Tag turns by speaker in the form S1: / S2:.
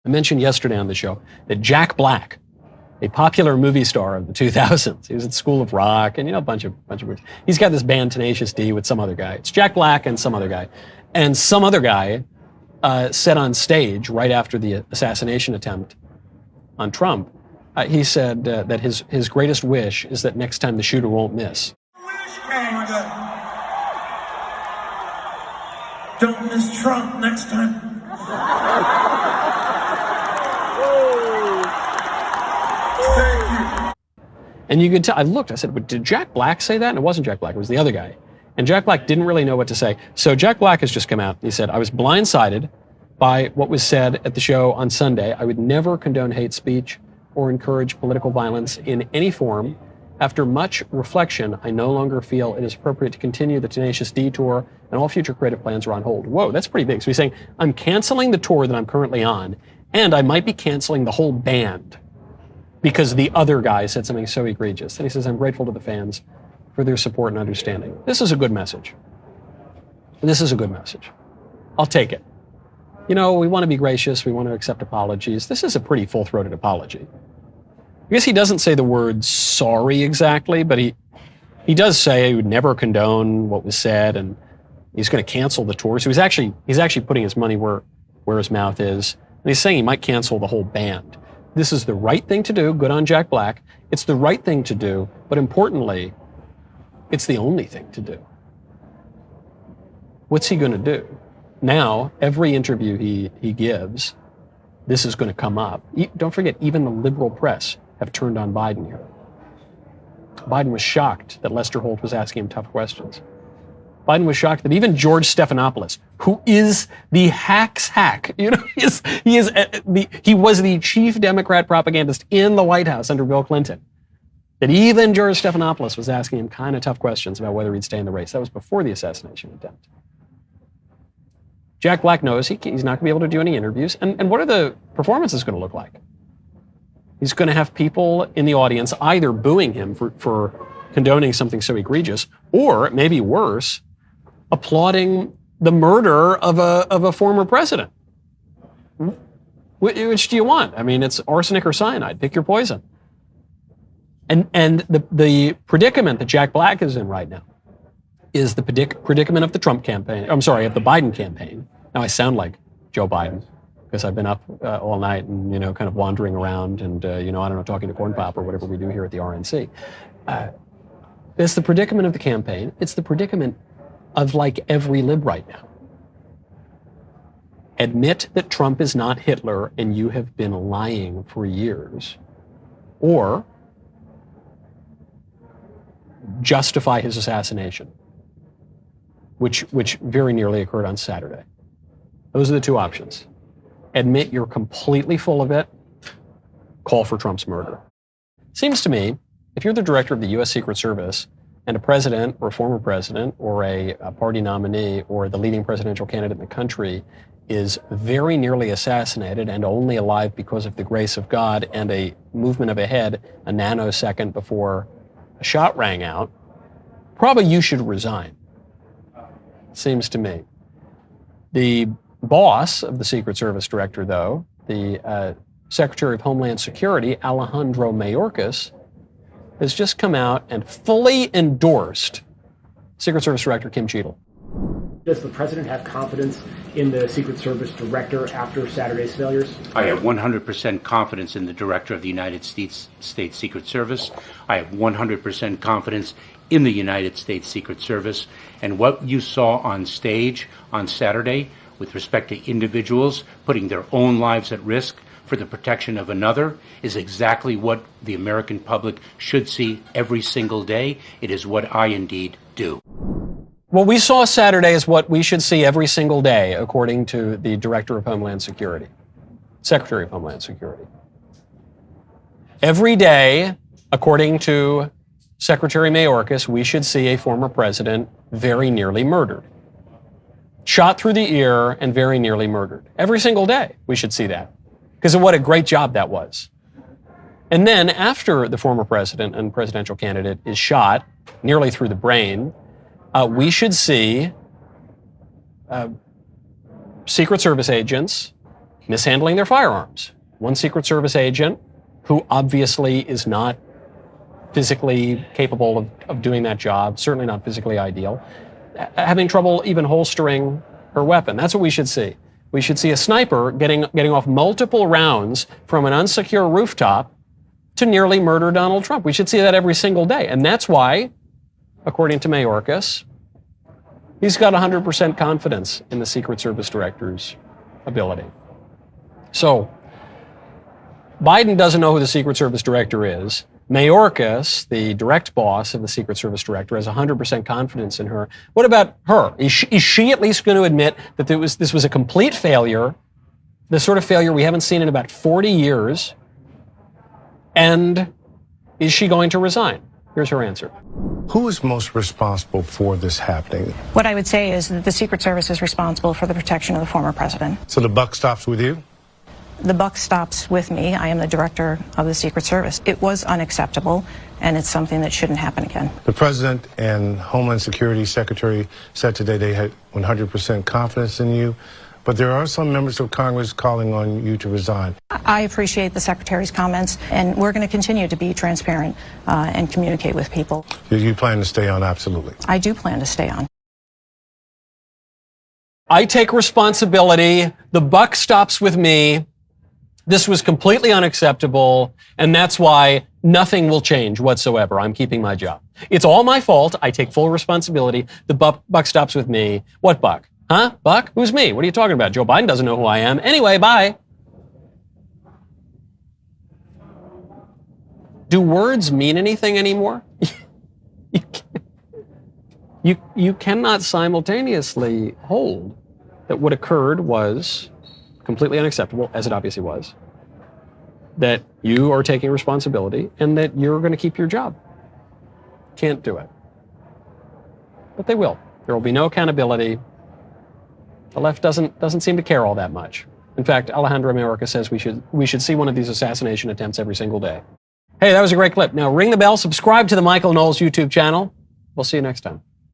S1: I mentioned yesterday on the show that Jack Black, a popular movie star of the 2000s, he was at School of Rock and, a bunch of movies. He's got this band Tenacious D with some other guy. It's Jack Black and some other guy. And some other guy said on stage right after the assassination attempt on Trump, he said that his greatest wish is that next time the shooter won't miss.
S2: Don't miss Trump next time. Thank you.
S1: And you could tell, I said, but did Jack Black say that? And it wasn't Jack Black, it was the other guy. And Jack Black didn't really know what to say. So Jack Black has just come out. He said, I was blindsided by what was said at the show on Sunday. I would never condone hate speech or encourage political violence in any form. After much reflection, I no longer feel it is appropriate to continue the Tenacious D tour, and all future creative plans are on hold. Whoa, that's pretty big. So he's saying, I'm canceling the tour that I'm currently on, and I might be canceling the whole band because the other guy said something so egregious. And he says, I'm grateful to the fans for their support and understanding. This is a good message. This is a good message. I'll take it. We want to be gracious. We want to accept apologies. This is a pretty full-throated apology. I guess he doesn't say the word sorry exactly, but he does say he would never condone what was said, and he's going to cancel the tour. So he's actually putting his money where his mouth is, and he's saying he might cancel the whole band. This is the right thing to do. Good on Jack Black. It's the right thing to do, but importantly, it's the only thing to do. What's he going to do? Now, every interview he gives, this is going to come up. Don't forget, even the liberal press have turned on Biden here. Biden was shocked that Lester Holt was asking him tough questions. Biden was shocked that even George Stephanopoulos, who is the hack's hack, he was the chief Democrat propagandist in the White House under Bill Clinton, that even George Stephanopoulos was asking him kind of tough questions about whether he'd stay in the race. That was before the assassination attempt. Jack Black knows he's not going to be able to do any interviews. And what are the performances going to look like? He's going to have people in the audience either booing him for condoning something so egregious, or maybe worse, applauding the murder of a former president. Which do you want? I mean, it's arsenic or cyanide. Pick your poison. And the predicament that Jack Black is in right now is the predicament of the Trump campaign. I'm sorry, of the Biden campaign. Now I sound like Joe Biden because I've been up all night and, kind of wandering around and, I don't know, talking to Corn Pop or whatever we do here at the RNC. It's the predicament of the campaign. It's the predicament of like every lib right now. Admit that Trump is not Hitler and you have been lying for years. Or justify his assassination, which very nearly occurred on Saturday. Those are the two options. Admit you're completely full of it, call for Trump's murder. Seems to me, if you're the director of the U.S. Secret Service and a president or a former president or a party nominee or the leading presidential candidate in the country is very nearly assassinated and only alive because of the grace of God and a movement of a head a nanosecond before a shot rang out, probably you should resign, seems to me. The boss of the Secret Service director, though, the Secretary of Homeland Security, Alejandro Mayorkas, has just come out and fully endorsed Secret Service Director Kim Cheadle.
S3: Does the president have confidence in the Secret Service director after Saturday's failures?
S4: I have 100% confidence in the director of the United States Secret Service. I have 100% confidence in the United States Secret Service. And what you saw on stage on Saturday with respect to individuals putting their own lives at risk for the protection of another is exactly what the American public should see every single day. It is what I indeed do.
S1: What we saw Saturday is what we should see every single day, according to the Director of Homeland Security, Secretary of Homeland Security. Every day, according to Secretary Mayorkas, we should see a former president very nearly murdered. Shot through the ear and very nearly murdered. Every single day, we should see that. Because of what a great job that was. And then after the former president and presidential candidate is shot nearly through the brain, we should see Secret Service agents mishandling their firearms. One Secret Service agent, who obviously is not physically capable of doing that job, certainly not physically ideal, having trouble even holstering her weapon. That's what we should see. We should see a sniper getting off multiple rounds from an unsecure rooftop to nearly murder Donald Trump. We should see that every single day. And that's why, according to Mayorkas, he's got 100% confidence in the Secret Service director's ability. So, Biden doesn't know who the Secret Service director is. Mayorkas, the direct boss of the Secret Service director, has 100% confidence in her. What about her? Is she at least going to admit that this was a complete failure, the sort of failure we haven't seen in about 40 years? And is she going to resign? Here's her answer.
S5: Who is most responsible for this happening?
S6: What I would say is that the Secret Service is responsible for the protection of the former president.
S5: So the buck stops with you?
S6: The buck stops with me. I am the director of the Secret Service. It was unacceptable, and it's something that shouldn't happen again.
S5: The President and Homeland Security Secretary said today they had 100% confidence in you, but there are some members of Congress calling on you to resign.
S6: I appreciate the Secretary's comments, and we're going to continue to be transparent and communicate with people.
S5: Do you plan to stay on? Absolutely.
S6: I do plan to stay on.
S1: I take responsibility. The buck stops with me. This was completely unacceptable, and that's why nothing will change whatsoever. I'm keeping my job. It's all my fault. I take full responsibility. The buck stops with me. What buck? Huh? Buck? Who's me? What are you talking about? Joe Biden doesn't know who I am. Anyway, bye. Do words mean anything anymore? You cannot simultaneously hold that what occurred was completely unacceptable, as it obviously was, that you are taking responsibility, and that you're going to keep your job. Can't do it. But they will. There will be no accountability. The left doesn't seem to care all that much. In fact, Alejandro Mayorkas says we should see one of these assassination attempts every single day. Hey, that was a great clip. Now ring the bell, subscribe to the Michael Knowles YouTube channel. We'll see you next time.